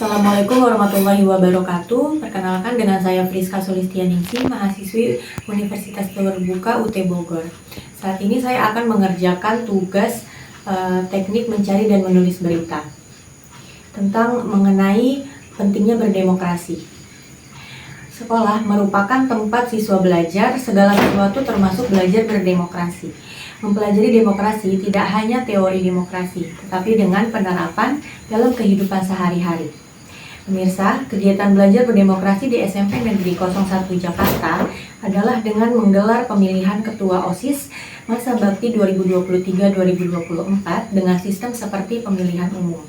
Assalamualaikum warahmatullahi wabarakatuh. Perkenalkan dengan saya Friska Sulistianingsih, mahasiswi Universitas Terbuka UT Bogor. Saat ini saya akan mengerjakan tugas teknik mencari dan menulis berita tentang mengenai pentingnya berdemokrasi. Sekolah merupakan tempat siswa belajar segala sesuatu termasuk belajar berdemokrasi. Mempelajari demokrasi tidak hanya teori demokrasi, tetapi dengan penerapan dalam kehidupan sehari-hari. Pemirsa, kegiatan belajar berdemokrasi di SMP Negeri 01 Jakarta adalah dengan menggelar pemilihan ketua OSIS masa bakti 2023-2024 dengan sistem seperti pemilihan umum.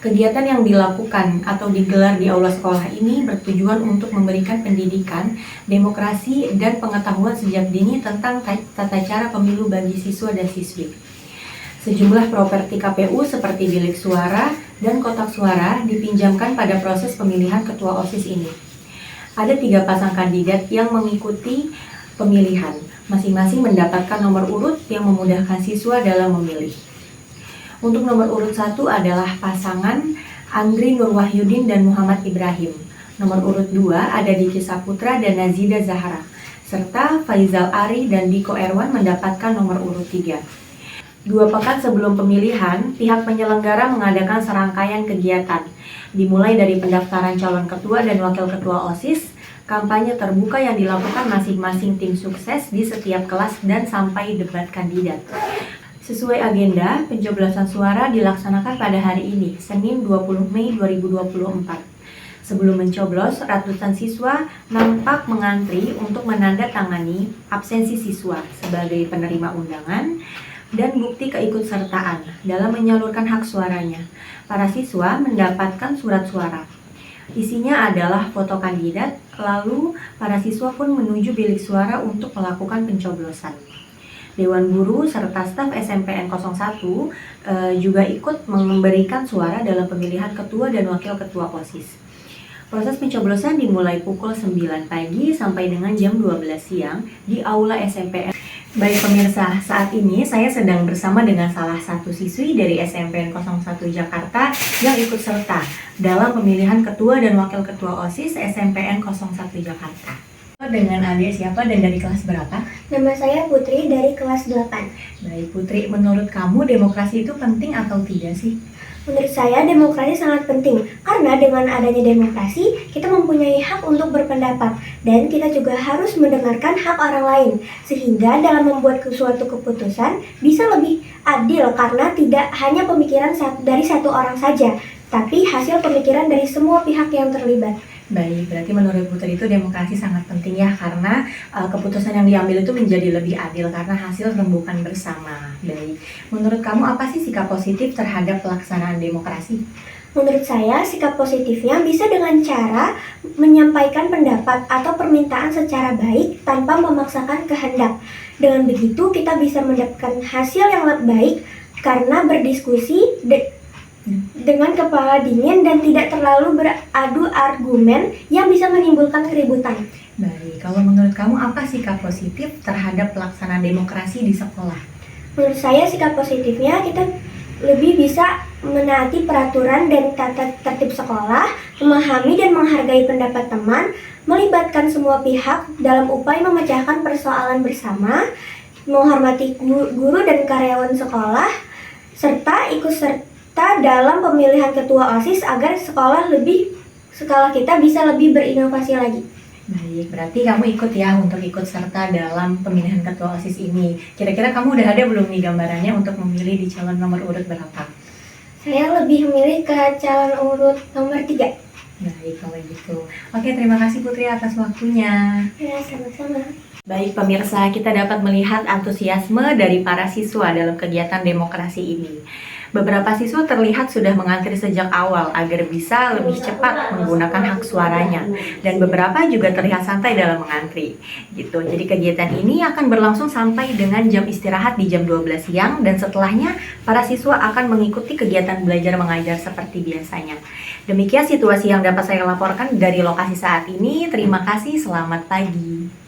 Kegiatan yang dilakukan atau digelar di aula sekolah ini bertujuan untuk memberikan pendidikan, demokrasi, dan pengetahuan sejak dini tentang tata cara pemilu bagi siswa dan siswi. Sejumlah properti KPU seperti bilik suara dan kotak suara dipinjamkan pada proses pemilihan ketua OSIS ini. Ada 3 pasang kandidat yang mengikuti pemilihan, masing-masing mendapatkan nomor urut yang memudahkan siswa dalam memilih. Untuk nomor urut 1 adalah pasangan Andri Nurwahyudin dan Muhammad Ibrahim. Nomor urut 2 ada Diki Saputra dan Nazida Zahra, serta Faizal Ari dan Diko Erwan mendapatkan nomor urut 3. 2 pekan sebelum pemilihan, pihak penyelenggara mengadakan serangkaian kegiatan, dimulai dari pendaftaran calon ketua dan wakil ketua OSIS, kampanye terbuka yang dilakukan masing-masing tim sukses di setiap kelas dan sampai debat kandidat. Sesuai agenda, pencoblosan suara dilaksanakan pada hari ini, Senin 20 Mei 2024. Sebelum mencoblos, ratusan siswa nampak mengantri untuk menandatangani absensi siswa sebagai penerima undangan dan bukti keikutsertaan dalam menyalurkan hak suaranya. Para siswa mendapatkan surat suara. Isinya adalah foto kandidat, lalu para siswa pun menuju bilik suara untuk melakukan pencoblosan. Dewan Guru serta staf SMPN 01 juga ikut memberikan suara dalam pemilihan ketua dan wakil ketua OSIS. Proses pencoblosan dimulai pukul 9 pagi sampai dengan jam 12 siang di aula SMPN. Baik pemirsa, saat ini saya sedang bersama dengan salah satu siswi dari SMPN 01 Jakarta yang ikut serta dalam pemilihan ketua dan wakil ketua OSIS SMPN 01 Jakarta. Dengan adik siapa dan dari kelas berapa? Nama saya Putri dari kelas 8. Baik Putri, menurut kamu demokrasi itu penting atau tidak sih? Menurut saya demokrasi sangat penting karena dengan adanya demokrasi kita mempunyai hak untuk berpendapat dan kita juga harus mendengarkan hak orang lain sehingga dalam membuat suatu keputusan bisa lebih adil karena tidak hanya pemikiran dari satu orang saja tapi hasil pemikiran dari semua pihak yang terlibat. Baik, berarti menurut Putri itu demokrasi sangat penting ya karena keputusan yang diambil itu menjadi lebih adil karena hasil rembukan bersama. Baik, menurut kamu apa sih sikap positif terhadap pelaksanaan demokrasi? Menurut saya, sikap positifnya bisa dengan cara menyampaikan pendapat atau permintaan secara baik tanpa memaksakan kehendak. Dengan begitu, kita bisa mendapatkan hasil yang lebih baik karena berdiskusi dengan kepala dingin dan tidak terlalu beradu argumen yang bisa menimbulkan keributan. Baik, kalau menurut kamu apa sikap positif terhadap pelaksanaan demokrasi di sekolah? Menurut saya sikap positifnya kita lebih bisa menaati peraturan dan tata tertib sekolah, memahami dan menghargai pendapat teman, melibatkan semua pihak dalam upaya memecahkan persoalan bersama, menghormati guru dan karyawan sekolah, serta ikut serta dalam pemilihan ketua OSIS agar sekolah kita bisa lebih berinovasi lagi. Baik, berarti kamu ikut ya untuk ikut serta dalam pemilihan ketua OSIS ini. Kira-kira kamu udah ada belum nih gambarannya untuk memilih di calon nomor urut berapa? Saya lebih memilih ke calon urut nomor 3. Baik, kalau gitu. Oke, terima kasih Putri atas waktunya. Ya, sama-sama. Baik pemirsa, kita dapat melihat antusiasme dari para siswa dalam kegiatan demokrasi ini. Beberapa siswa terlihat sudah mengantri sejak awal agar bisa lebih cepat menggunakan hak suaranya, dan beberapa juga terlihat santai dalam mengantri. Gitu. Jadi kegiatan ini akan berlangsung sampai dengan jam istirahat di jam 12 siang, dan setelahnya para siswa akan mengikuti kegiatan belajar mengajar seperti biasanya. Demikian situasi yang dapat saya laporkan dari lokasi saat ini. Terima kasih, selamat pagi.